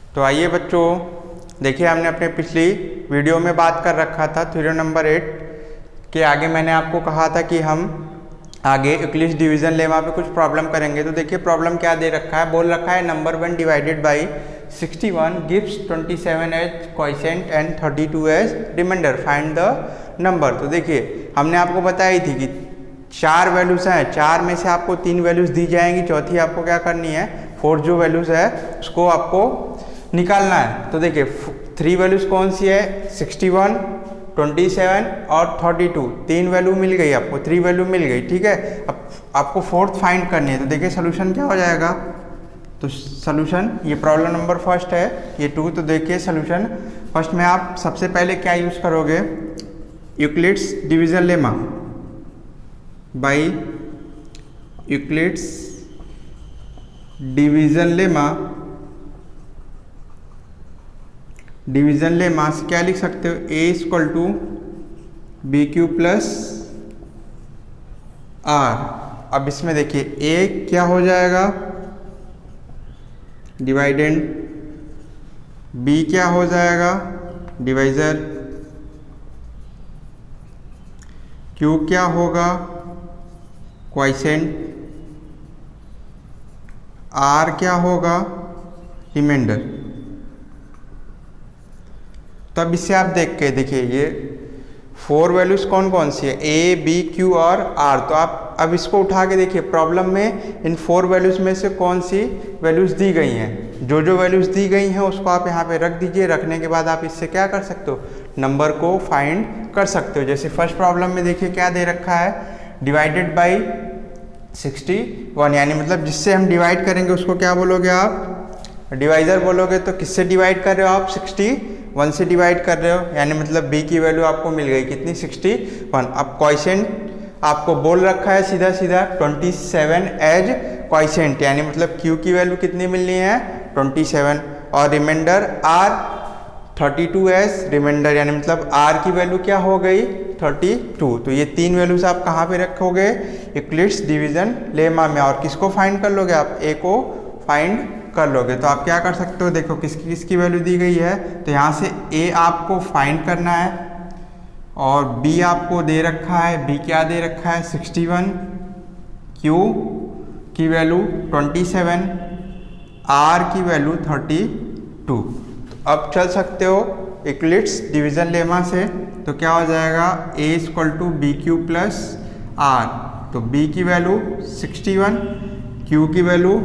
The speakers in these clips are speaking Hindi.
तो आइए बच्चों, देखिए हमने अपने पिछली वीडियो में बात कर रखा था थ्योरम नंबर 8 के आगे मैंने आपको कहा था कि हम आगे यूक्लिड्स डिवीजन लेमा पे कुछ प्रॉब्लम करेंगे। तो देखिए प्रॉब्लम क्या दे रखा है, बोल रखा है number 1 divided by 61 gives 27 as quotient and 32 as remainder, find the number. तो देखिए हमने आपको बताई थी कि 4 वैल्यूज हैं, 4 में से आपको 3 वैल्यूज दी जाएंगी, चौथी आपको क्या करनी है, 4 जो वैल्यूज है उसको आपको निकालना है। तो देखिए 3 वैल्यूज कौन सी है, 61, 27 और 32, 3 वैल्यू मिल गई आपको, 3 वैल्यू मिल गई, ठीक है। अब आपको फोर्थ फाइंड करनी है। तो देखिए सोल्यूशन क्या हो जाएगा, तो सोल्यूशन ये प्रॉब्लम नंबर फर्स्ट है, ये 2। तो देखिए सोल्यूशन फर्स्ट में आप सबसे पहले क्या यूज करोगे, Euclid's division lemma by Euclid's division lemma से क्या लिख सकते हो, a equal to b q plus r. अब इसमें देखिए a क्या हो जाएगा, डिवाइडेंड, b क्या हो जाएगा, डिवाइजर, q क्या होगा, क्वोशिएंट, r क्या होगा, रिमाइंडर। तो अब इससे आप देख के देखिए ये 4 वैल्यूज कौन कौन सी है, a, b, q और r। तो आप अब इसको उठा के देखिए प्रॉब्लम में इन 4 वैल्यूज में से कौन सी वैल्यूज दी गई हैं, जो वैल्यूज दी गई हैं उसको आप यहाँ पे रख दीजिए। रखने के बाद आप इससे क्या कर सकते हो, नंबर को फाइंड कर सकते हो। जैसे फर्स्ट प्रॉब्लम में देखिए क्या दे रखा है, डिवाइडेड बाई 61, यानी मतलब जिससे हम डिवाइड करेंगे उसको क्या बोलोगे आप, डिवाइजर बोलोगे। तो किससे डिवाइड कर रहे हो आप, 61 से डिवाइड कर रहे हो, यानी मतलब b की वैल्यू आपको मिल गई कितनी, 61। अब क्वोशिएंट आपको बोल रखा है सीधा सीधा 27 एज क्वोशिएंट, यानी मतलब q की वैल्यू कितनी मिलनी है, 27, और रिमाइंडर r 32 एज रिमाइंडर, यानी मतलब r की वैल्यू क्या हो गई, 32। तो ये 3 वैल्यूज आप कहाँ पे रखोगे, यूक्लिड्स डिवीजन लेमा में। और किसको फाइंड कर लोगे आप, a को फाइंड कर लोगे। तो आप क्या कर सकते हो, देखो किसकी किसकी वैल्यू दी गई है, तो यहाँ से a आपको फाइंड करना है और b आपको दे रखा है, b क्या दे रखा है, 61, q की वैल्यू 27, r की वैल्यू 32। तो अब चल सकते हो यूक्लिड्स डिवीजन लेमा से। तो क्या हो जाएगा, a equal to b q plus r. तो b की वैल्यू 61, q की वैल्यू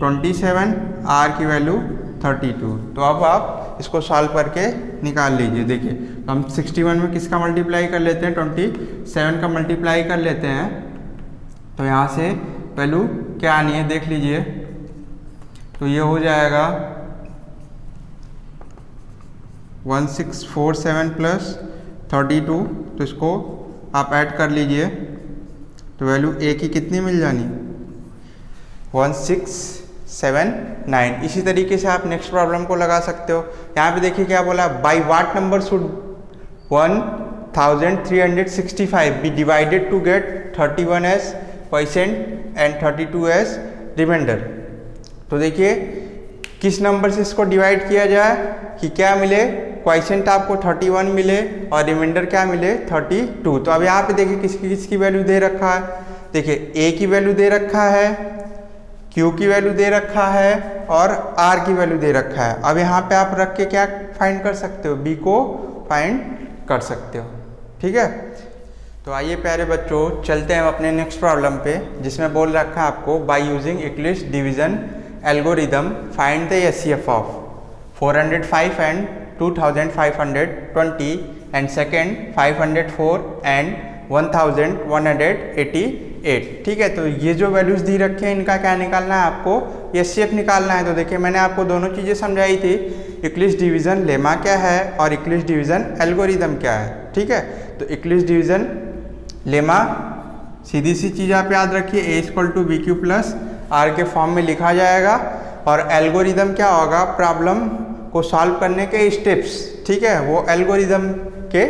27, r की वैल्यू 32। तो अब आप इसको सॉल्व करके निकाल लीजिए। देखिए तो हम 61 में किसका मल्टीप्लाई कर लेते हैं, 27 का मल्टीप्लाई कर लेते हैं। तो यहाँ से वैल्यू क्या आनी है देख लीजिए, तो ये हो जाएगा 1647 प्लस 32। तो इसको आप ऐड कर लीजिए, तो वैल्यू a की कितनी मिल जानी, 1679। इसी तरीके से आप नेक्स्ट प्रॉब्लम को लगा सकते हो। यहाँ पे देखिए क्या बोला, by what number should 1365 be divided to get 31 as quotient and 32 as remainder. तो देखिए किस नंबर से इसको डिवाइड किया जाए कि क्या मिले, क्वोशिएंट आपको 31 मिले और रिमाइंडर क्या मिले, 32। तो अब यहाँ पे देखिए किसकी किसकी वैल्यू दे रखा है, देखिए a की वैल्यू दे रखा है, q की वैल्यू दे रखा है और r की वैल्यू दे रखा है। अब यहाँ पे आप रख के क्या फाइंड कर सकते हो, b को फाइंड कर सकते हो, ठीक है। तो आइए प्यारे बच्चों चलते हैं अपने नेक्स्ट प्रॉब्लम पे, जिसमें बोल रखा है आपको bye using Euclid's division algorithm find the HCF of 405 and 2520 and second 504 and 1188। ठीक है, तो ये जो वैल्यूज दी रखे हैं इनका क्या निकालना है आपको, एचसीएफ निकालना है। तो देखिए मैंने आपको दोनों चीज़ें समझाई थी, यूक्लिड्स डिवीजन लेमा क्या है और यूक्लिड्स डिवीजन एल्गोरिदम क्या है, ठीक है। तो यूक्लिड्स डिवीजन लेमा सीधी सी चीज़ आप याद रखिए, a equal to b q plus r के फॉर्म में लिखा जाएगा, और एल्गोरिदम क्या होगा, प्रॉब्लम को सॉल्व करने के स्टेप्स, ठीक है, वो एल्गोरिदम के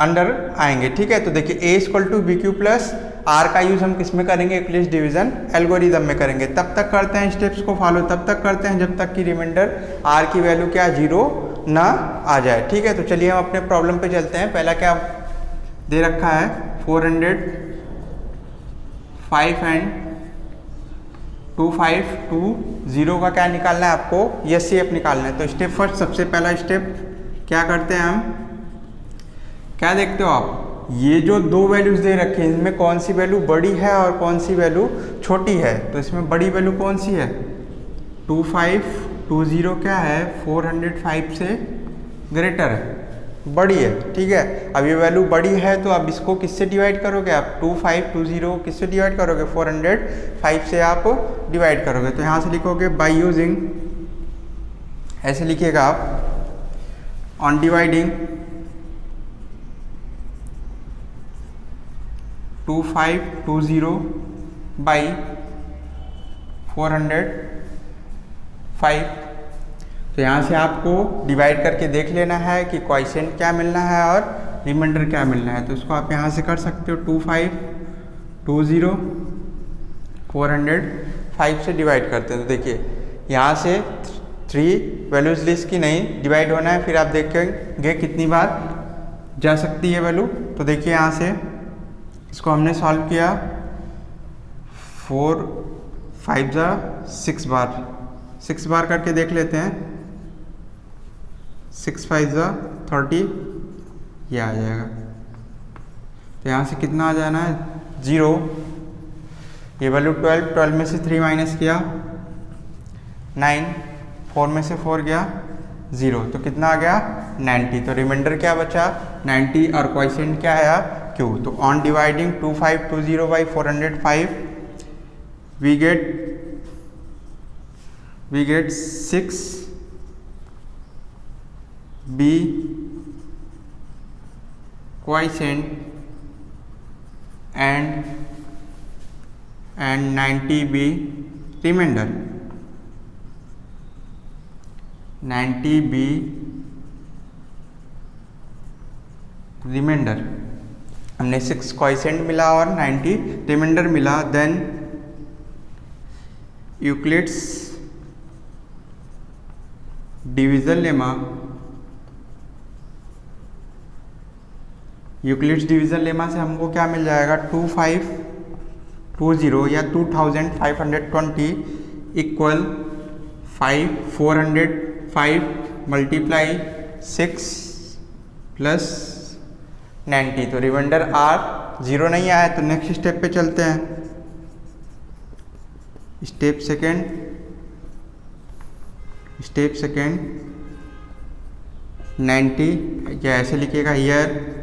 अंडर आएंगे, ठीक है। तो देखिए a equal to b q plus r का यूज़ हम किस में करेंगे, यूक्लिड्स डिवीजन एल्गोरिदम में करेंगे। तब तक करते हैं स्टेप्स को फॉलो, तब तक करते हैं जब तक कि रिमाइंडर आर की वैल्यू क्या 0 ना आ जाए। ठीक है, तो चलिए हम अपने प्रॉब्लम पे चलते हैं। पहला क्या दे रखा है, 405 एंड 2520 का क्या निकालना है आपको, एचसीएफ निकालना है। तो स्टेप फर्स्ट, सबसे पहला स्टेप क्या करते हैं हम, क्या देखते हो आप, ये जो दो वैल्यूज दे रखे हैं इनमें कौन सी वैल्यू बड़ी है और कौन सी वैल्यू छोटी है। तो इसमें बड़ी वैल्यू कौन सी है, 2520 क्या है 405 से ग्रेटर है, बड़ी है। ठीक है, अब ये वैल्यू बड़ी है तो अब इसको किससे डिवाइड करोगे आप, 2520 किससे डिवाइड करोगे, 405 से आप डिवाइड करोगे। तो यहाँ से लिखोगे बाय यूजिंग, ऐसे लिखिएगा आप, ऑन डिवाइडिंग 2520 बाई 405। तो यहाँ से आपको डिवाइड करके देख लेना है कि क्वोशिएंट क्या मिलना है और रिमाइंडर क्या मिलना है। तो इसको आप यहाँ से कर सकते हो, 2520 405 से डिवाइड करते हैं। तो देखिए यहाँ से 3 वैल्यूज लिस्ट की नहीं डिवाइड होना है, फिर आप देखेंगे कितनी बार जा सकती है वैल्यू। तो देखिए यहाँ से इसको हमने सॉल्व किया, 4 5 जा 6 बार करके देख लेते हैं, 6 5 जा 30, ये आ जाएगा। तो यहाँ से कितना आ जाना है, 0, ये वैल्यू 12 में से 3 माइनस किया 9, 4 में से 4 गया 0, तो कितना आ गया 90। तो रिमाइंडर क्या बचा 90 और क्वोशिएंट क्या आया Q। तो on dividing 2520 by 405 we get 6 B quotient and 90 B remainder. 90 B remainder, हमने 6 क्वोशिएंट मिला और 90 रिमाइंडर मिला। Then Euclid's division lemma, Euclid's division lemma से हमको क्या मिल जाएगा, 2520 या 2520 इक्वल 405 मल्टीप्लाई 6 प्लस 90। तो रिमाइंडर आर 0 नहीं आया। तो नेक्स्ट स्टेप पे चलते हैं, स्टेप सेकेंड 90, या ऐसे लिखिएगा here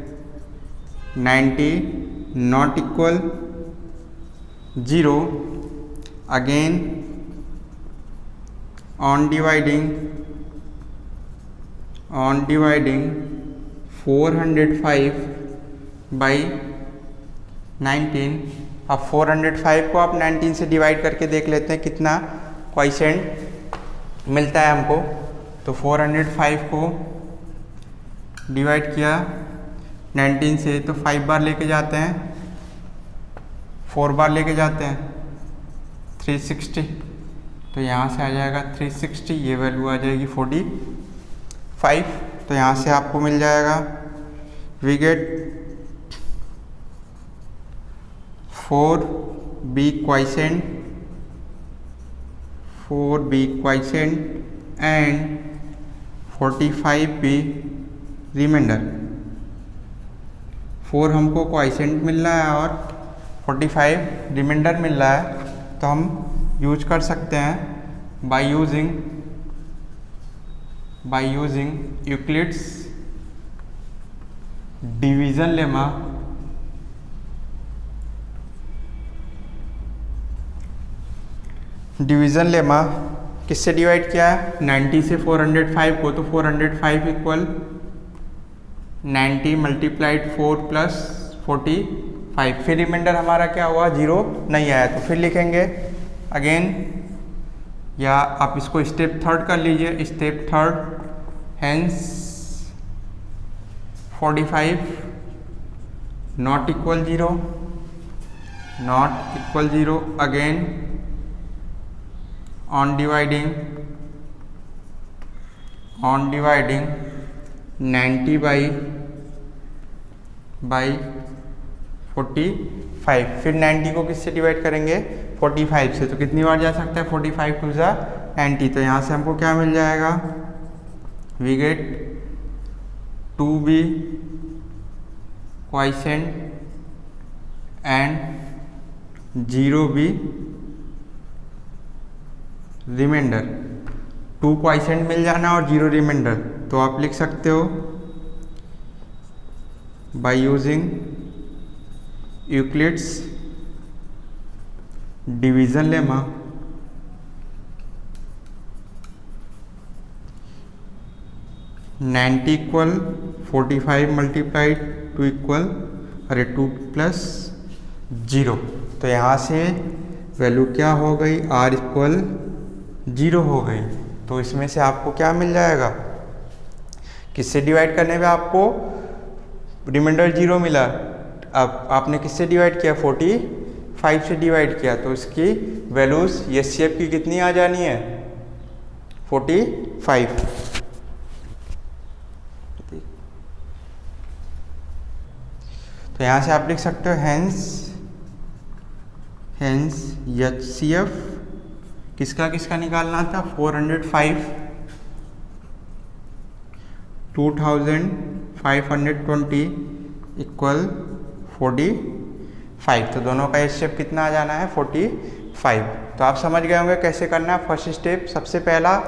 90 not equal 0, again on dividing 405 by 19। अब 405 को आप 19 से डिवाइड करके देख लेते हैं कितना क्वोशिएंट मिलता है हमको। तो 405 को डिवाइड किया 19 से तो 5 बार लेके जाते हैं, 4 बार लेके जाते हैं 360। तो यहाँ से आ जाएगा 360, ये वैल्यू आ जाएगी 45। तो यहाँ से आपको मिल जाएगा we get 4B quotient and 45B remainder. 4 हमको क्वोशिएंट मिल रहा है और 45 रिमाइंडर मिल रहा है। तो हम यूज कर सकते हैं bye using Euclid's division lemma, किससे डिवाइड किया है 90 से 405 को। तो 405 इक्वल 90 मल्टीप्लाइड 4 प्लस 45। फिर रिमाइंडर हमारा क्या हुआ 0 नहीं आया। तो फिर लिखेंगे अगेन, या आप इसको स्टेप थर्ड कर लीजिए, step third hence 45 not equal 0, not equal 0, again on dividing 90 by 45, फिर 90 को किससे डिवाइड करेंगे 45 से, तो कितनी बार जा सकता है 45 टू ज़ा 90, तो यहाँ से हमको क्या मिल जाएगा, we get 2b quotient and 0b remainder. 2 quotient मिल जाना और 0 रिमाइंडर, तो आप लिख सकते हो by using Euclid's division lemma, ninety equal 45 multiplied 2 equal 2 plus 0, तो यहाँ से वैल्यू क्या हो गई, r इक्वल 0 हो गई। तो इसमें से आपको क्या मिल जाएगा, किससे डिवाइड करने पे आपको रिमाइंडर 0 मिला, अब आपने किससे डिवाइड किया 45 से डिवाइड किया, तो इसकी वैल्यूज एचसीएफ की कितनी आ जानी है 45। तो यहाँ से आप लिख सकते हो हेंस एचसीएफ किसका किसका निकालना था 405 2520 इक्वल 45, तो दोनों का एचसीएफ कितना आ जाना है 45। तो आप समझ गए होंगे कैसे करना है। फर्स्ट स्टेप, सबसे पहला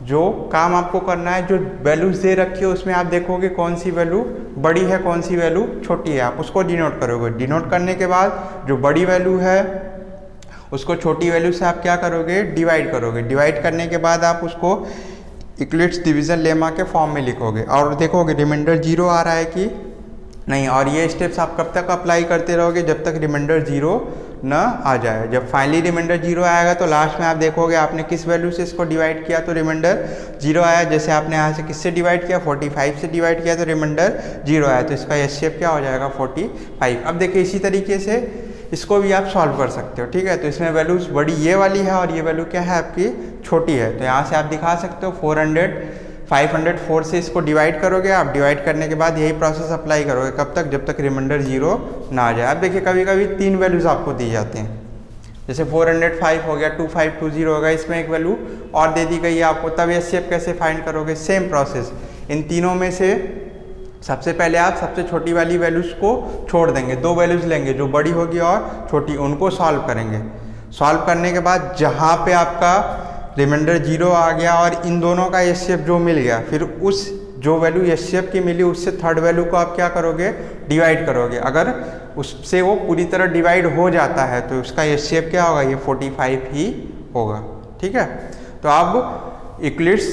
जो काम आपको करना है, जो वैल्यूज दे रखी है उसमें आप देखोगे कौन सी वैल्यू बड़ी है कौन सी वैल्यू छोटी है, आप उसको डिनोट करोगे। डिनोट करने के बाद जो बड़ी वैल्यू है उसको छोटी वैल्यू से आप क्या करोगे डिवाइड करोगे। डिवाइड करने के बाद आप उसको यूक्लिड्स डिवीजन लेमा के फॉर्म में लिखोगे और देखोगे रिमाइंडर 0 आ रहा है कि नहीं, और ये स्टेप्स आप कब तक अप्लाई करते रहोगे जब तक रिमाइंडर 0 न आ जाए। जब फाइनली रिमाइंडर 0 आएगा तो लास्ट में आप देखोगे आपने किस वैल्यू से इसको डिवाइड किया तो रिमाइंडर 0 आया। जैसे आपने यहाँ से किससे डिवाइड किया 45 से डिवाइड किया तो रिमाइंडर 0 आया, तो इसका एचसीएफ क्या हो जाएगा 45। अब देखिए इसी तरीके से इसको भी आप सॉल्व कर सकते हो, ठीक है। तो इसमें वैल्यूज बड़ी ये वाली है और ये वैल्यू क्या है आपकी छोटी है, तो यहाँ से आप दिखा सकते हो 504 से इसको डिवाइड करोगे आप। डिवाइड करने के बाद यही प्रोसेस अप्लाई करोगे कब तक, जब तक रिमाइंडर 0 ना आ जाए। अब देखिए कभी कभी 3 वैल्यूज आपको दी जाते हैं, जैसे 405 हो गया, 2520 हो गया, इसमें एक वैल्यू और दे दी गई है आपको, तब एचसीएफ कैसे फाइंड करोगे। सेम प्रोसेस, इन तीनों में से सबसे पहले आप सबसे छोटी वाली वैल्यूज को छोड़ देंगे, 2 वैल्यूज लेंगे जो बड़ी होगी और छोटी, उनको सॉल्व करेंगे। सॉल्व करने के बाद जहाँ पे आपका रिमाइंडर 0 आ गया और इन दोनों का एचसीएफ जो मिल गया, फिर उस जो वैल्यू एचसीएफ की मिली उससे थर्ड वैल्यू को आप क्या करोगे डिवाइड करोगे। अगर उससे वो पूरी तरह डिवाइड हो जाता है तो उसका एचसीएफ क्या होगा, ये 45 ही होगा, ठीक है। तो अब यूक्लिड्स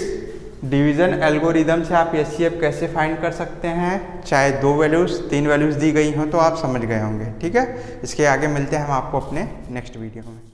डिवीजन एल्गोरिदम से आप एचसीएफ कैसे फाइंड कर सकते हैं, चाहे 2 वैल्यूज 3 वैल्यूज दी गई हों तो आप समझ गए होंगे, ठीक है। इसके आगे मिलते हैं हम आपको अपने नेक्स्ट वीडियो में।